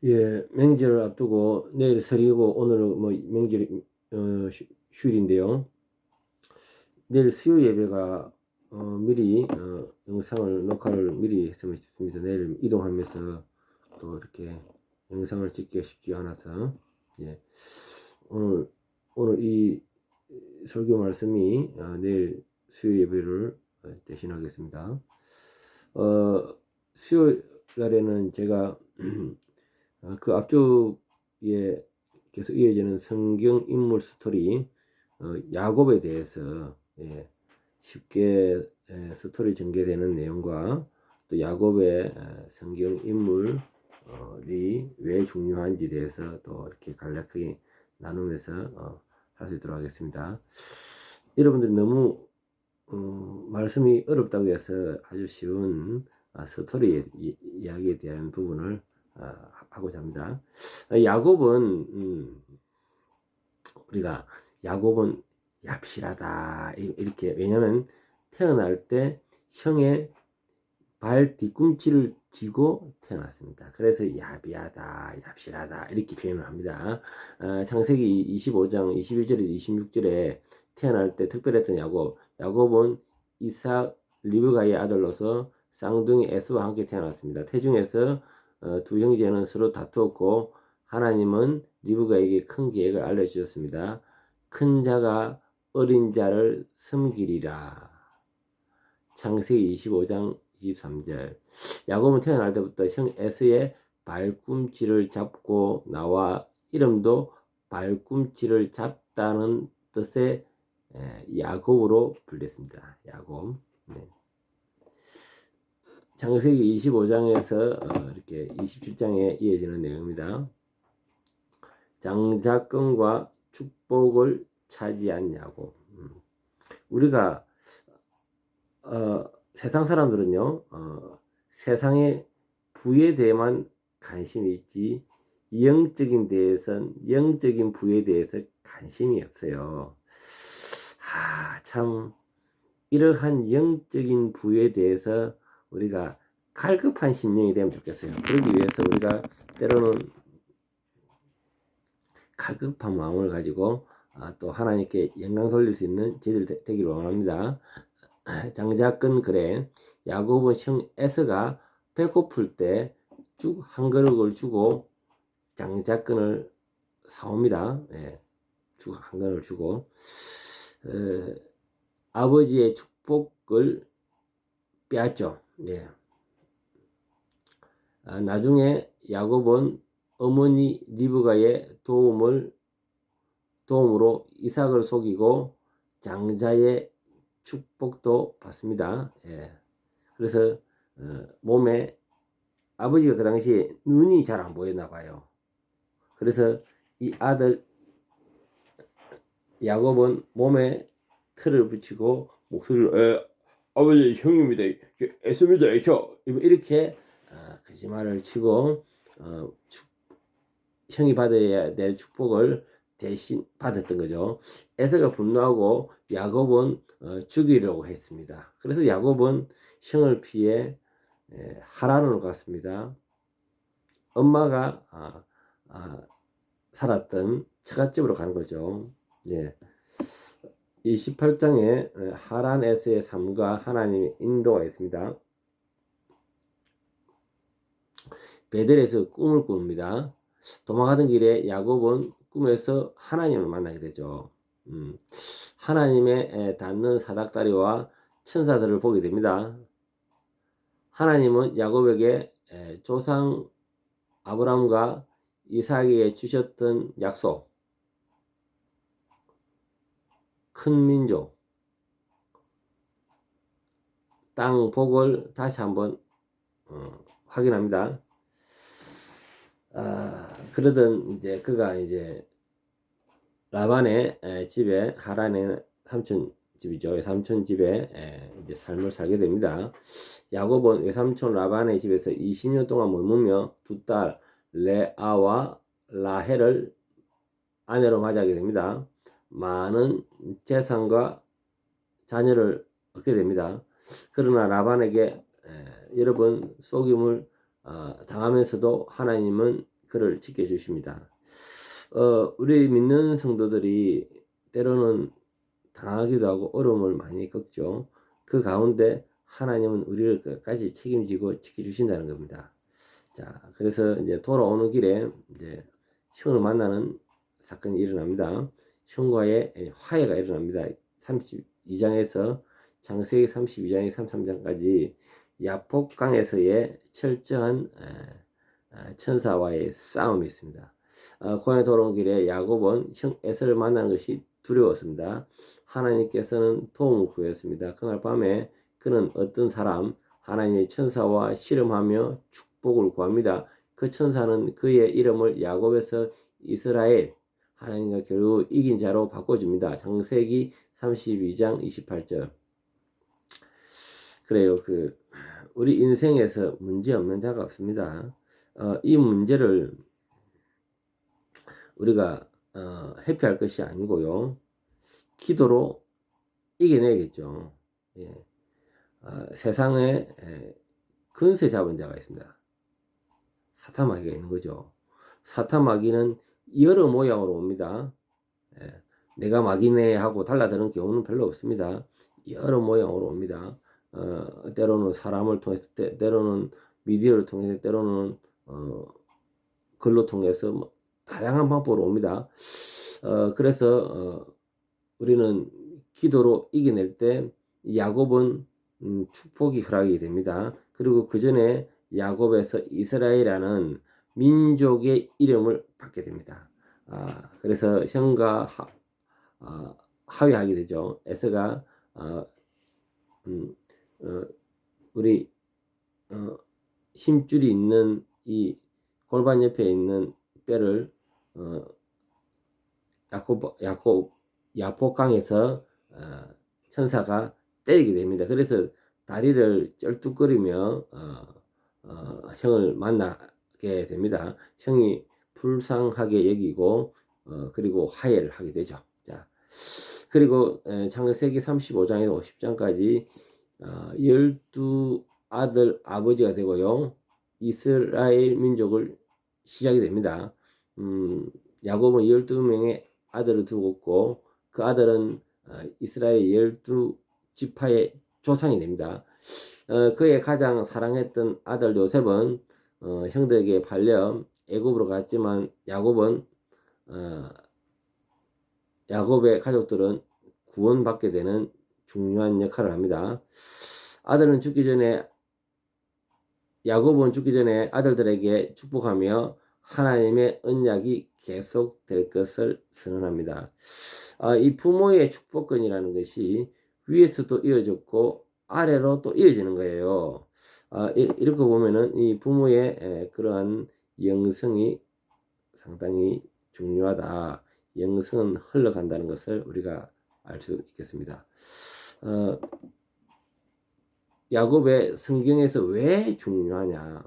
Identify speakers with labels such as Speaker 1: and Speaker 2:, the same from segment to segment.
Speaker 1: 예, 명절을 앞두고 내일 설이고 오늘은 뭐 명절 휴일인데요. 내일 수요 예배가 미리 영상을 녹화를 미리 했으면 싶습니다. 내일 이동하면서 또 이렇게 영상을 찍기가 쉽지 않아서 예, 오늘 이 설교 말씀이 내일 수요 예배를 대신하겠습니다. 수요 날에는 제가 그 앞쪽에 계속 이어지는 성경 인물 스토리 야곱에 대해서 쉽게 스토리 전개되는 내용과 또 야곱의 성경 인물이 왜 중요한지 대해서 또 이렇게 간략하게 나누면서 할 수 있도록 하겠습니다. 여러분들이 너무 말씀이 어렵다고 해서 아주 쉬운 스토리 이야기에 대한 부분을 하고자 합니다. 야곱은 우리가 야곱은 얍실하다 이렇게, 왜냐하면 태어날 때 형의 발 뒤꿈치를 쥐고 태어났습니다. 그래서 야비하다, 얍실하다 이렇게 표현을 합니다. 창세기 25장 21절에서 26절에 태어날 때 특별했던 야곱은 이삭 리브가의 아들로서 쌍둥이 에서와 함께 태어났습니다. 태중에서 두 형제는 서로 다투었고 하나님은 리브가에게 큰 계획을 알려주셨습니다. 큰 자가 어린 자를 섬기리라. 창세기 25장 23절. 야곱은 태어날 때부터 형 에서의 발꿈치를 잡고 나와 이름도 발꿈치를 잡다는 뜻의 야곱으로 불렸습니다. 야곱. 네. 창세기 25장에서 이렇게 27장에 이어지는 내용입니다. 장자권과 축복을 차지한 야곱. 우리가 세상 사람들은요, 세상의 부에 대해만 관심이 있지 영적인 부에 대해서 관심이 없어요. 참 이러한 영적인 부에 대해서 우리가 갈급한 심령이 되면 좋겠어요. 그러기 위해서 우리가 때로는 갈급한 마음을 가지고 또 하나님께 영광 돌릴 수 있는 저희들 되기를 원합니다. 장자권 그래 야곱은 형 에서가 배고플 때 죽 한 그릇을 주고 장자권을 사옵니다. 죽 한 그릇을 주고 아버지의 축복을 빼앗죠. 나중에 야곱은 어머니 리브가의 도움으로 이삭을 속이고 장자의 축복도 받습니다. 그래서 몸에 아버지가 그 당시에 눈이 잘 안 보였나 봐요. 그래서 이 아들 야곱은 몸에 틀을 붙이고 목소리를 아버지 형입니다. 애씁니다. 애셔. 이렇게 거짓말을 치고 형이 받아야 될 축복을 대신 받았던 거죠. 에서가 분노하고 야곱은 죽이려고 했습니다. 그래서 야곱은 형을 피해 하란으로 갔습니다. 엄마가 살았던 처갓집으로 가는 거죠. 28장에 하란에서의 삶과 하나님의 인도가 있습니다. 베델에서 꿈을 꿉니다. 도망가던 길에 야곱은 꿈에서 하나님을 만나게 되죠. 하나님의 닿는 사닥다리와 천사들을 보게 됩니다. 하나님은 야곱에게 조상 아브라함과 이삭에게 주셨던 약속, 큰 민족, 땅 복을 다시 한번 확인합니다. 그러던 이제 그가 이제 라반의 집에, 하란의 삼촌 집이죠. 외삼촌 집에 이제 삶을 살게 됩니다. 야곱은 외삼촌 라반의 집에서 20년 동안 머무며 두 딸 레아와 라헬을 아내로 맞이하게 됩니다. 많은 재산과 자녀를 얻게 됩니다. 그러나 라반에게 여러 번 속임을 당하면서도 하나님은 그를 지켜주십니다. 우리 믿는 성도들이 때로는 당하기도 하고 어려움을 많이 겪죠. 그 가운데 하나님은 우리를 끝까지 책임지고 지켜주신다는 겁니다. 자, 그래서 이제 돌아오는 길에 이제 형을 만나는 사건이 일어납니다. 형과의 화해가 일어납니다. 32장에서 창세기 32장에 33장까지 야복강에서의 철저한 천사와의 싸움이 있습니다. 고향에 돌아온 길에 야곱은 형 에서를 만나는 것이 두려웠습니다. 하나님께서는 도움을 구했습니다. 그날 밤에 그는 어떤 사람 하나님의 천사와 씨름하며 축복을 구합니다. 그 천사는 그의 이름을 야곱에서 이스라엘, 하나님과 결국 이긴 자로 바꿔줍니다. 창세기 32장 28절. 그래요. 우리 인생에서 문제 없는 자가 없습니다. 이 문제를 우리가 회피할 것이 아니고요. 기도로 이겨내야겠죠. 예. 세상에 근세 잡은 자가 있습니다. 사타마귀가 있는 거죠. 사타마귀는 여러 모양으로 옵니다. 예. 내가 마귀네 하고 달라드는 경우는 별로 없습니다. 여러 모양으로 옵니다. 때로는 사람을 통해서, 때로는 미디어를 통해서, 때로는 글로 통해서 뭐 다양한 방법으로 옵니다. 그래서 우리는 기도로 이겨낼 때 야곱은 축복이 허락이 됩니다. 그리고 그 전에 야곱에서 이스라엘이라는 민족의 이름을 받게 됩니다. 그래서 형과 하회하게 되죠. 에서가 우리 힘줄이 있는 이 골반 옆에 있는 뼈를 야복강에서 천사가 때리게 됩니다. 그래서 다리를 쩔뚝거리며 형을 만나게 됩니다. 형이 불쌍하게 여기고 그리고 화해를 하게 되죠. 자, 그리고 창세기 35장에서 50장까지 12아들 아버지가 되고요. 이스라엘 민족을 시작이 됩니다. 야곱은 12명의 아들을 두었고 그 아들은 이스라엘 12지파의 조상이 됩니다. 그의 가장 사랑했던 아들 요셉은 형들에게 팔려 애굽으로 갔지만 야곱의 가족들은 구원받게 되는 중요한 역할을 합니다. 야곱은 죽기 전에 아들들에게 축복하며 하나님의 언약이 계속될 것을 선언합니다. 이 부모의 축복권이라는 것이 위에서도 이어졌고 아래로 또 이어지는 거예요. 이렇게 보면은 이 부모의 그러한 영성이 상당히 중요하다. 영성은 흘러간다는 것을 우리가 알 수 있겠습니다. 야곱의 성경에서 왜 중요하냐?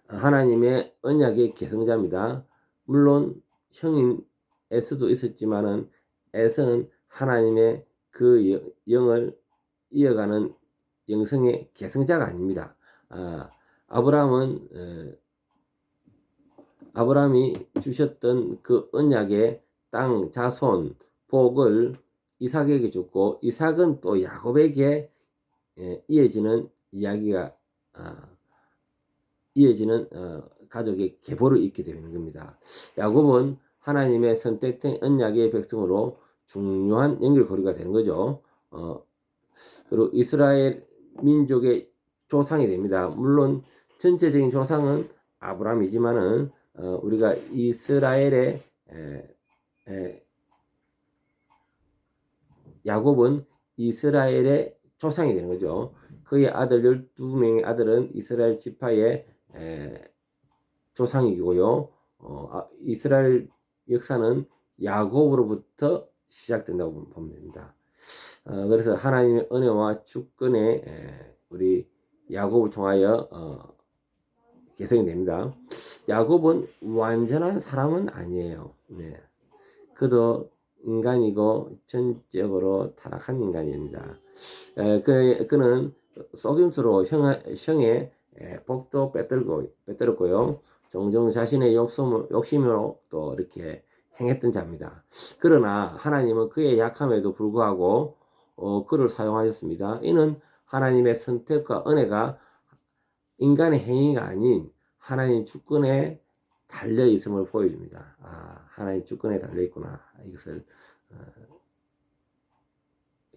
Speaker 1: 하나님의 언약의 계승자입니다. 물론 형인 에서도 있었지만은 에서는 하나님의 그 영을 이어가는 영성의 계승자가 아닙니다. 아브라함이 주셨던 그 언약의 땅, 자손, 복을 이삭에게 줬고 이삭은 또 야곱에게 이어지는 이야기가 이어지는 가족의 계보를 잇게 되는 겁니다. 야곱은 하나님의 선택된 언약의 백성으로 중요한 연결고리가 되는 거죠. 그리고 이스라엘 민족의 조상이 됩니다. 물론 전체적인 조상은 아브라함이지만은 우리가 이스라엘의 야곱은 이스라엘의 조상이 되는 거죠. 그의 아들 12명의 아들은 이스라엘 지파의 조상이고요. 이스라엘 역사는 야곱으로부터 시작된다고 보면 됩니다. 그래서 하나님의 은혜와 주권에 우리 야곱을 통하여 개성이 됩니다. 야곱은 완전한 사람은 아니에요. 네. 그도 인간이고 전적으로 타락한 인간입니다. 그는 속임수로 형의 복도 빼들었고요. 종종 자신의 욕심으로 또 이렇게 행했던 자입니다. 그러나 하나님은 그의 약함에도 불구하고 그를 사용하셨습니다. 이는 하나님의 선택과 은혜가 인간의 행위가 아닌 하나님 주권에 달려 있음을 보여줍니다. 하나님 주권에 달려 있구나. 이것을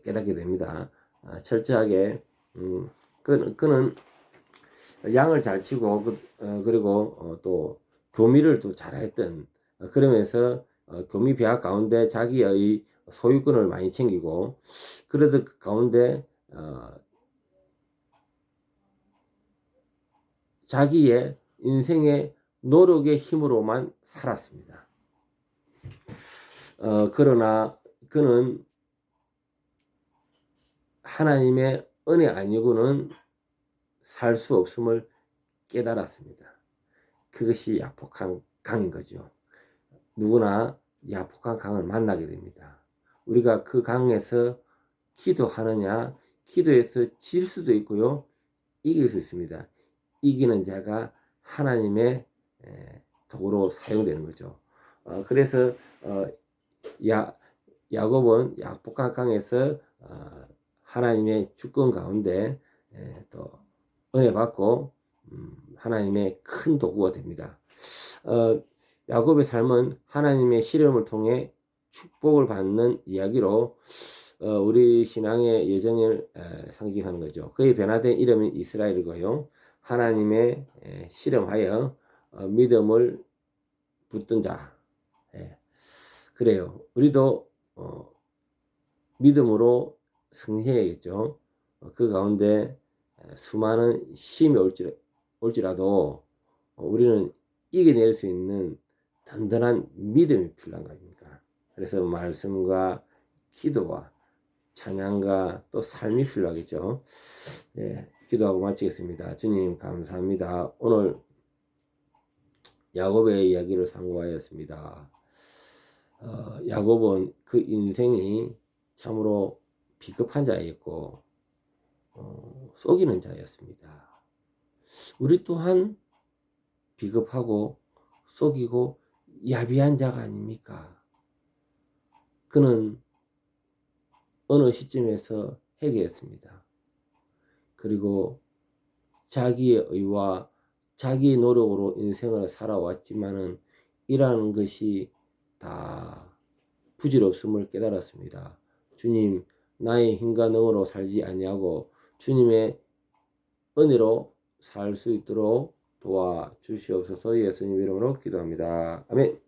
Speaker 1: 깨닫게 됩니다. 철저하게 그는 양을 잘 치고 그리고 또 교미를 또 잘했던 그러면서 교미 배합 가운데 자기의 소유권을 많이 챙기고 그러던 그 가운데 자기의 인생의 노력의 힘으로만 살았습니다. 그러나 그는 하나님의 은혜 아니고는 살 수 없음을 깨달았습니다. 그것이 야복한 강인 거죠. 누구나 야복한 강을 만나게 됩니다. 우리가 그 강에서 기도하느냐, 기도해서 질 수도 있고요, 이길 수 있습니다. 이기는 자가 하나님의 도구로 사용되는 거죠. 그래서 야곱은 야복한 강에서 하나님의 주권 가운데 또 은혜 받고 하나님의 큰 도구가 됩니다. 야곱의 삶은 하나님의 시련을 통해 축복을 받는 이야기로 우리 신앙의 여정을 상징하는 거죠. 그의 변화된 이름은 이스라엘이고요. 하나님의 실험하여 믿음을 붙든 자. 그래요. 우리도 믿음으로 승리해야겠죠. 그 가운데 수많은 시험이 올지라도 우리는 이겨낼 수 있는 든든한 믿음이 필요한 거 아닙니까? 그래서 말씀과 기도와 찬양과 또 삶이 필요하겠죠. 기도하고 마치겠습니다. 주님 감사합니다. 오늘 야곱의 이야기를 상고하였습니다. 야곱은 그 인생이 참으로 비겁한 자였고 속이는 자였습니다. 우리 또한 비겁하고 속이고 야비한 자가 아닙니까? 그는 어느 시점에서 회개했습니다. 그리고 자기의 의와 자기의 노력으로 인생을 살아왔지만은 이라는 것이 다 부질없음을 깨달았습니다. 주님, 나의 힘과 능으로 살지 아니하고 주님의 은혜로 살 수 있도록 도와주시옵소서. 예수님 이름으로 기도합니다. 아멘.